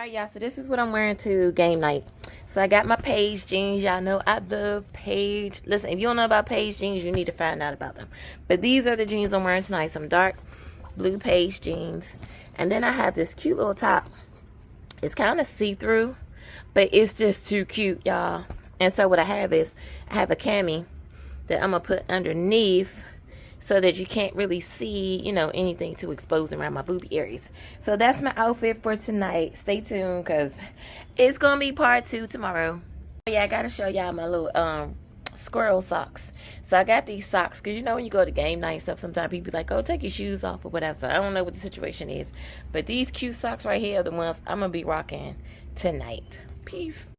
Alright, y'all, so this is what I'm wearing to game night. So I got my Paige jeans. Y'all know I love Paige. Listen, if you don't know about Paige jeans, you need to find out about them. But these are the jeans I'm wearing tonight. Some dark blue Paige jeans. And then I have this cute little top. It's kind of see-through, but it's just too cute, y'all. And so what I have is, I have a cami that I'm going to put underneath so that you can't really see, you know, anything too exposed around my booby areas. So that's my outfit for tonight. Stay tuned because it's going to be part 2 tomorrow. Yeah, I got to show y'all my little squirrel socks. So I got these socks because, you know, when you go to game night and stuff, sometimes people be like, oh, take your shoes off or whatever. So I don't know what the situation is. But these cute socks right here are the ones I'm going to be rocking tonight. Peace.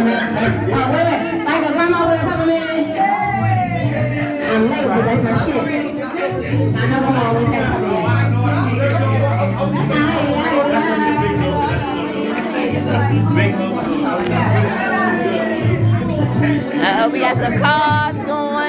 Like a grandma with a peppermint. I'm late, but that's my shit. I know grandma always has peppermint. We got some cards going.